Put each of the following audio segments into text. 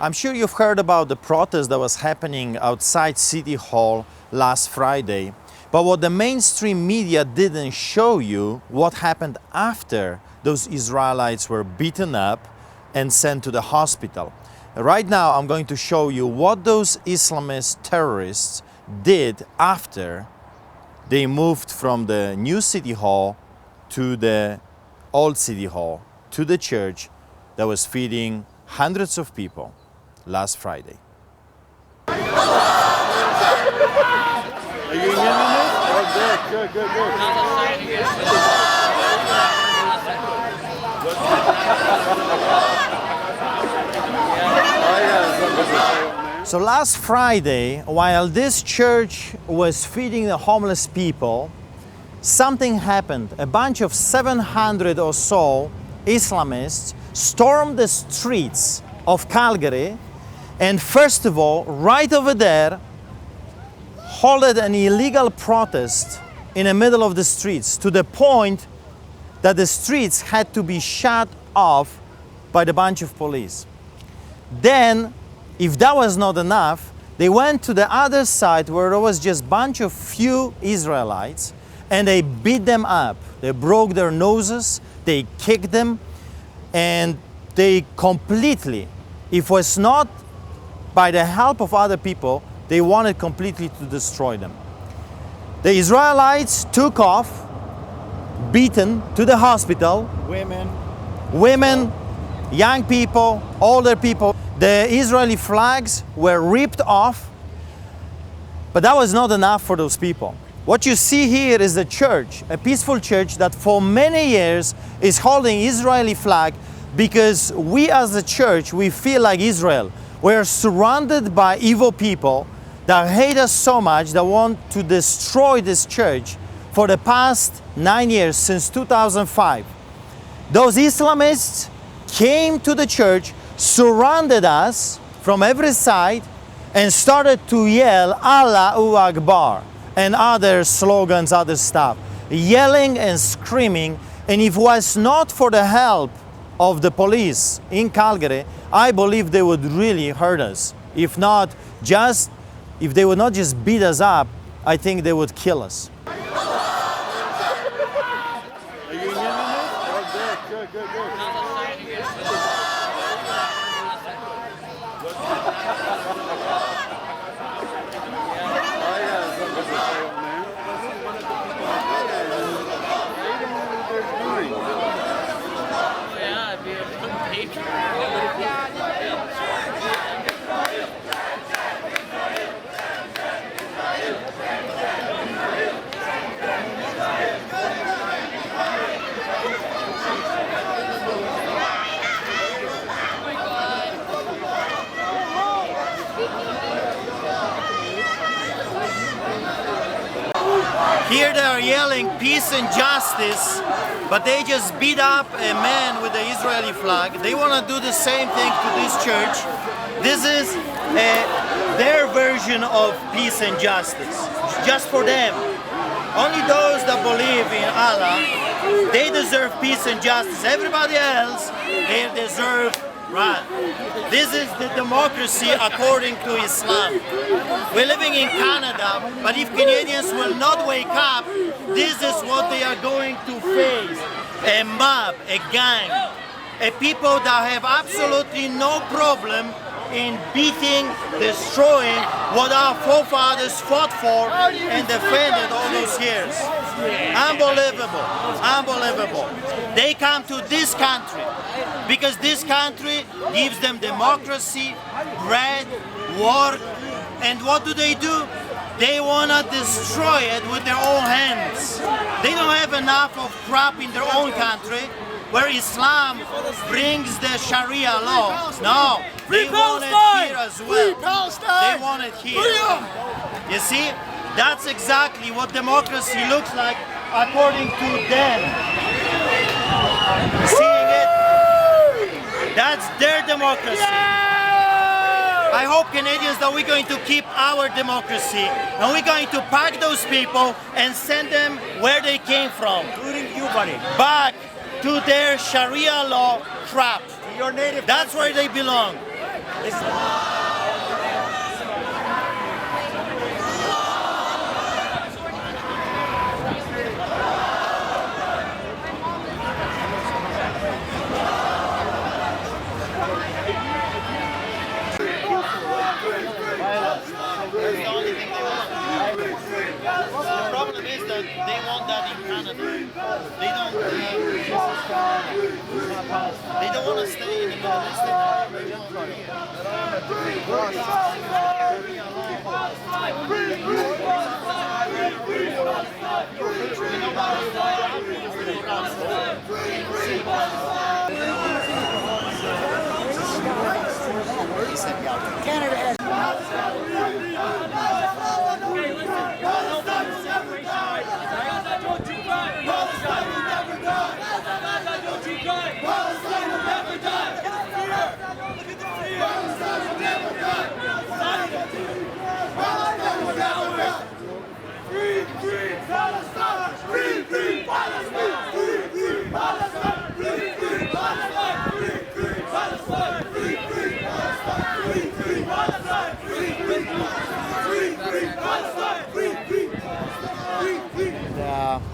I'm sure you've heard about the protest that was happening outside City Hall last Friday. But what the mainstream media didn't show you, what happened after those Israelites were beaten up and sent to the hospital. Right now, I'm going to show you what those Islamist terrorists did after they moved from the new City Hall to the old City Hall, to the church that was feeding hundreds of people last Friday. Are you in this? Oh, good. So last Friday, while this church was feeding the homeless people, something happened. A bunch of 700 or so Islamists stormed the streets of Calgary, and first of all, right over there, halted an illegal protest in the middle of the streets, to the point that the streets had to be shut off by the bunch of police. Then, if that was not enough, they went to the other side where there was just a bunch of few Israelites, and they beat them up. They broke their noses, they kicked them, and they completely, if it was not by the help of other people, they wanted completely to destroy them. The Israelites took off, beaten to the hospital. Women, young people, older people. The Israeli flags were ripped off, but that was not enough for those people. What you see here is a church, a peaceful church that for many years is holding Israeli flag, because we as a church, we feel like Israel. We're surrounded by evil people that hate us so much, that want to destroy this church for the past 9 years, since 2005. Those Islamists came to the church, surrounded us from every side, and started to yell Allahu Akbar and other slogans, other stuff, yelling and screaming. And if it was not for the help of the police in Calgary, I believe they would really hurt us. If they would not just beat us up, I think they would kill us. Are you in this? Oh, good. Here they are yelling peace and justice, but they just beat up a man with the Israeli flag. They want to do the same thing to this church. This is their version of peace and justice, just for them. Only those that believe in Allah, they deserve peace and justice. Everybody else, they deserve right. This is the democracy according to Islam. We're living in Canada, but if Canadians will not wake up, this is what they are going to face. A mob, a gang, a people that have absolutely no problem in beating, destroying what our forefathers fought for and defended all those years. Unbelievable. They come to this country because this country gives them democracy, bread, work, and what do? They want to destroy it with their own hands. They don't have enough of crap in their own country where Islam brings the Sharia law. No, they want it here as well. They want it here. You see, that's exactly what democracy looks like according to them. Seeing it? That's their democracy. I hope Canadians that we're going to keep our democracy, and we're going to pack those people and send them where they came from. Including you, buddy. Back to their Sharia law crap. Your native That's where they belong. The problem is that they want that in Canada. They don't. They don't want to stay in the Middle East. Canada has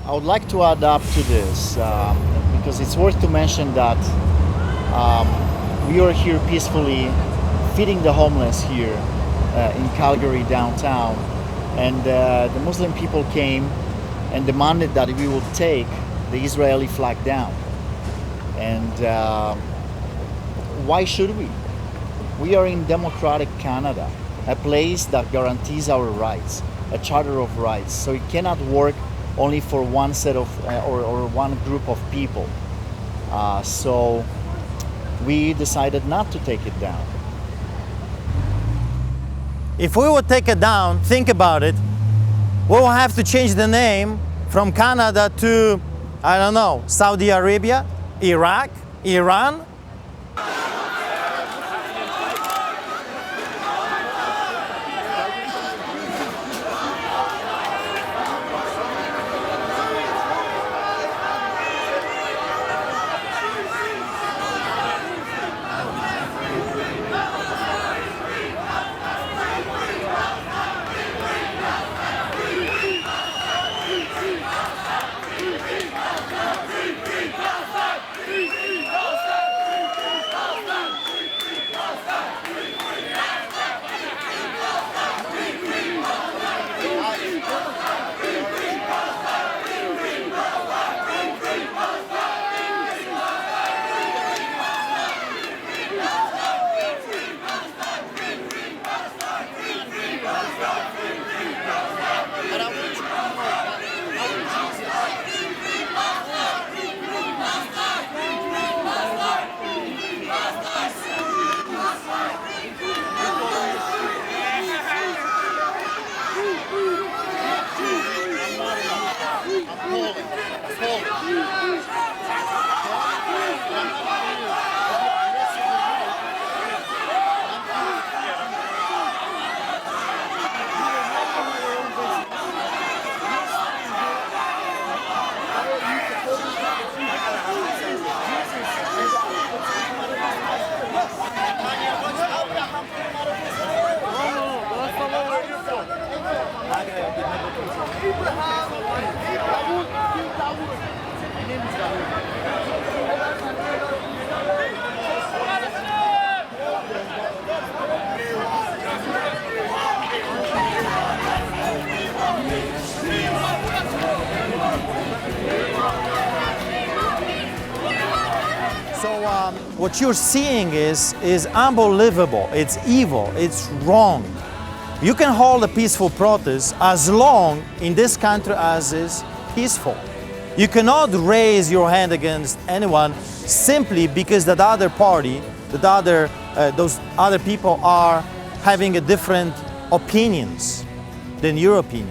I would like to add up to this because it's worth to mention that we are here peacefully feeding the homeless here in Calgary downtown, and the Muslim people came and demanded that we would take the Israeli flag down. And why should we? We are in democratic Canada, a place that guarantees our rights, a charter of rights. So it cannot work only for one set of or one group of people. So we decided not to take it down. If we would take it down, think about it, we will have to change the name from Canada to, I don't know, Saudi Arabia, Iraq, Iran. What you're seeing is unbelievable. It's evil. It's wrong. You can hold a peaceful protest as long in this country as is peaceful. You cannot raise your hand against anyone simply because that other party, those other people are having a different opinions than your opinion.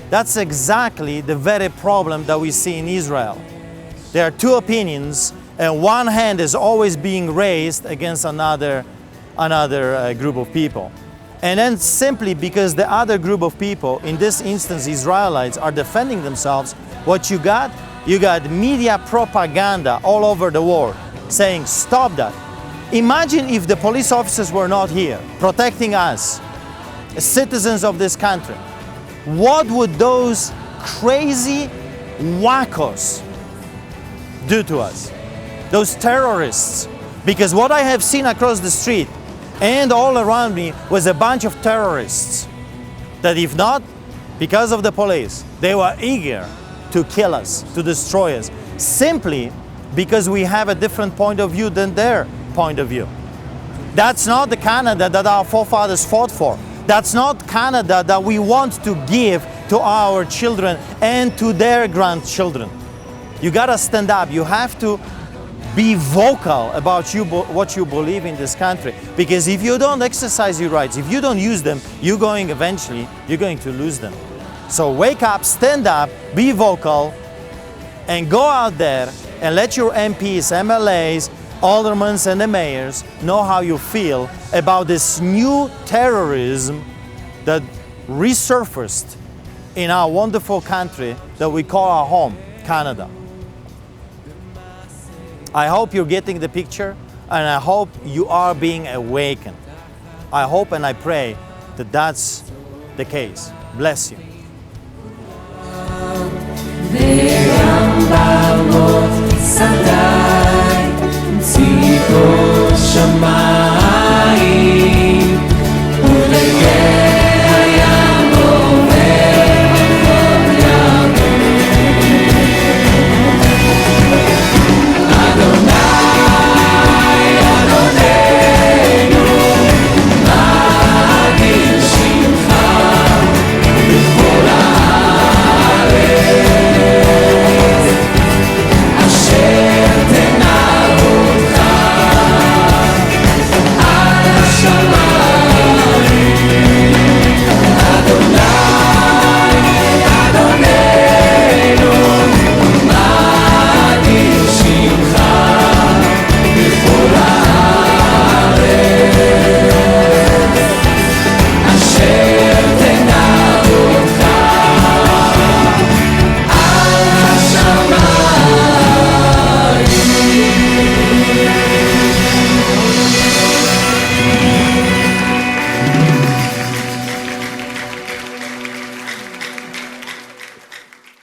That's exactly the very problem that we see in Israel. There are two opinions, and one hand is always being raised against another group of people. And then simply because the other group of people, in this instance Israelites, are defending themselves, what you got media propaganda all over the world saying stop that. Imagine if the police officers were not here protecting us, citizens of this country. What would those crazy wackos do to us? Those terrorists. Because what I have seen across the street and all around me was a bunch of terrorists that, if not because of the police, they were eager to kill us, to destroy us, simply because we have a different point of view than their point of view. That's not the Canada that our forefathers fought for. That's not Canada that we want to give to our children and to their grandchildren. You gotta stand up. You have to be vocal about what you believe in this country. Because if you don't exercise your rights, if you don't use them, you're going to lose them. So wake up, stand up, be vocal, and go out there and let your MPs, MLAs, aldermen and the mayors know how you feel about this new terrorism that resurfaced in our wonderful country that we call our home, Canada. I hope you're getting the picture, and I hope you are being awakened. I hope and I pray that that's the case. Bless you. Sadai, Tziko Shammai.